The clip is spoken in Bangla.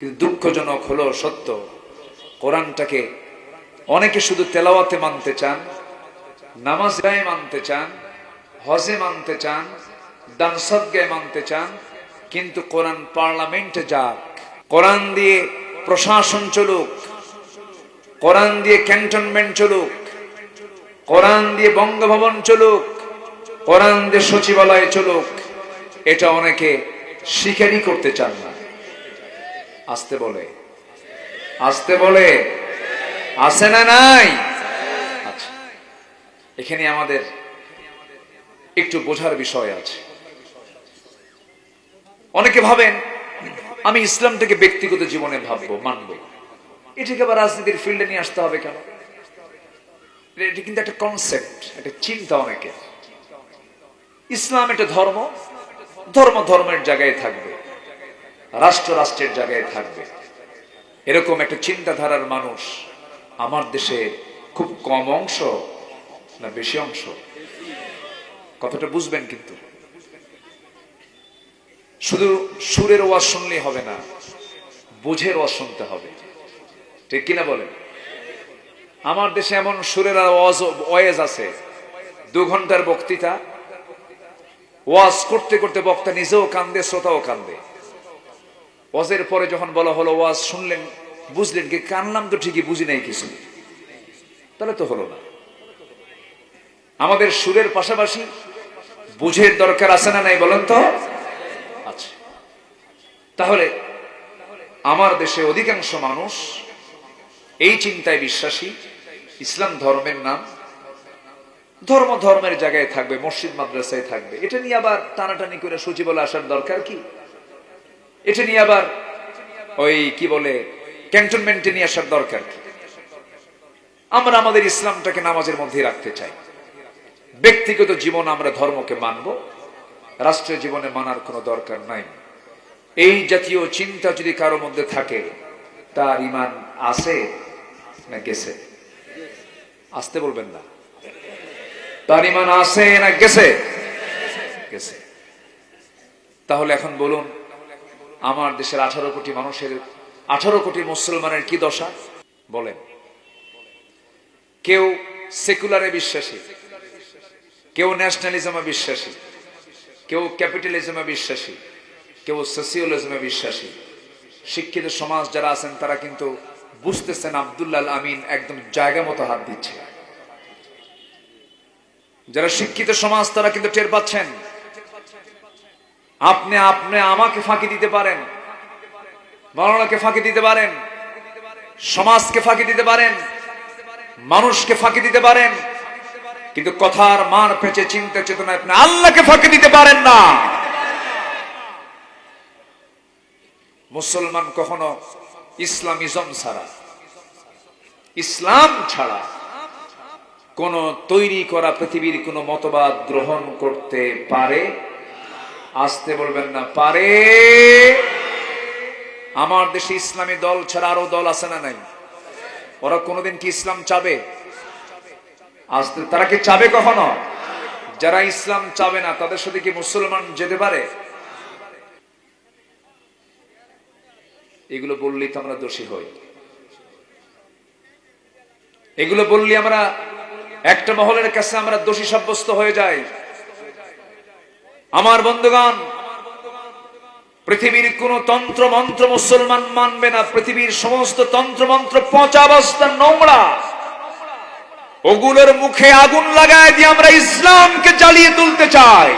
কিন্তু দুঃখজনক হলো সত্য, কোরআনটাকে অনেকে শুধু তেলাওয়াতে মানতে চান, নামাজে মানতে চান, হজে মানতে চান, দান সদকায়ে মানতে চান, কিন্তু কোরআন পার্লামেন্টে যাক, কোরআন দিয়ে প্রশাসন চলুক, কোরআন দিয়ে ক্যান্টনমেন্ট চলুক, কোরআন দিয়ে বঙ্গভবন চলুক, কোরআন দিয়ে সচিবালয় চলুক, এটা অনেকে স্বীকারই করতে চান না। আসতে বলে, আসতে বলে, আছে না নাই? আচ্ছা, এখানে আমাদের একটু বোঝার বিষয় আছে। অনেকে ভাবেন আমি ইসলামটাকে ব্যক্তিগত জীবনে ভাববো, মানবো, এটাকে আবার রাজনীতির ফিল্ডে নিয়ে আসতে হবে কেন? এটা কিন্তু একটা কনসেপ্ট, একটা চিন্তা অনেকের। ইসলাম একটা ধর্ম, ধর্ম ধর্মের জায়গায় থাকবে, রাষ্ট্র রাষ্ট্রের জায়গায় থাকবে, এরকম একটা চিন্তাধারার মানুষ আমার দেশে খুব কম অংশ না বেশি অংশ? কথাটা বুঝবেন। কিন্তু শুধু সুরের ওয়াজ শুনলেই হবে না, বুঝের ওয়াজ শুনতে হবে, ঠিক কিনা বলেন? আমার দেশে এমন সুরের ওয়াজ আছে, 2 ঘন্টার বক্তৃতা, ওয়াজ করতে করতে বক্তা নিজেও কান্দে, শ্রোতাও কান্দে। ওয়াজের পরে যখন বলা হলো ওয়াজ শুনলেন, বুঝলেন কি? কানলাম তো ঠিকই, বুঝি নাই কিছু, তাহলে তো হলো না। আমাদের সুরের পাশাপাশি বুঝের দরকার আছে না নাই বলেন তো? আচ্ছা, তাহলে আমার দেশে অধিকাংশ মানুষ এই চিন্তায় বিশ্বাসী, ইসলাম ধর্মের নাম, ধর্ম ধর্মের জায়গায় থাকবে, মসজিদ মাদ্রাসায় থাকবে। এটা নিয়ে আবার টানাটানি করে সচিবালয়ে আসার দরকার কি? এটা নিয়ে আবার ওই কি বলে ক্যান্টনমেন্টে নিয়ে আসার দরকার কি? আমরা আমাদের ইসলামটাকে নামাজের মধ্যে রাখতে চাই। ব্যক্তিগত জীবন আমরা ধর্মকে মানব, রাষ্ট্রীয় জীবনে মানার কোনো দরকার নাই। এই জাতীয় চিন্তা যদি কারো মধ্যে থাকে, তার ঈমান আছে না গেছে? আসতে বলবেন না। তার ঈমান আছে না গেছে? গেছে। তাহলে এখন বলুন, আমার দেশের 18 কোটি মানুষের, 18 কোটি মুসলমানের কি দশা বলেন? কেউ সেকুলারে বিশ্বাসী, কেউ ন্যাশনালিজমে বিশ্বাসী, কেউ ক্যাপিটালিজমে বিশ্বাসী, কেউ সোশিয়ালিজমে বিশ্বাসী। শিক্ষিত সমাজ যারা আছেন তারা কিন্তু বুঝতেছেন আব্দুল্লাহ আল আমিন একদম জায়গা মতো হাত দিচ্ছে। যারা শিক্ষিত সমাজ তারা কিন্তু টের পাচ্ছেন, আপনি আমাকে ফাঁকি দিতে পারেন, মাওলানাকে ফাঁকি দিতে পারেন, সমাজকে ফাঁকি দিতে পারেন, মানুষকে ফাঁকি দিতে পারেন, কিন্তু কথার মান পেঁচে চিন্তা চেতনায় আপনি আল্লাহকে ফাঁকি দিতে পারেন না। মুসলমান কখনো ইসলামিজম ছাড়া, ইসলাম ছাড়া কোন তৈরি করা পৃথিবীর কোন মতবাদ গ্রহণ করতে পারে? আসতে বলবেন না, পারে? আমার দেশে ইসলামী দল ছাড়া আরো দল আছে না নাই? ওরা কোনোদিন কি ইসলাম চাবে? আসতে তারা কি চাবে কখনো? যারা ইসলাম চাবে না তাদের সাথে কি মুসলমান যেতে পারে? এগুলো বললেই তো আমরা দোষী হই, এগুলো বললে আমরা একটা মহলের কাছে আমরা দোষী সাব্যস্ত হয়ে যাই। আমার বন্ধুগণ, পৃথিবীর কোন তন্ত্র মন্ত্র মুসলমান মানবে না। পৃথিবীর সমস্ত তন্ত্র মন্ত্র পচা অবস্থা, নোংরা, ওগুলোর মুখে আগুন লাগায় দিয়ে আমরা ইসলামকে জ্বালিয়ে তুলতে চাই।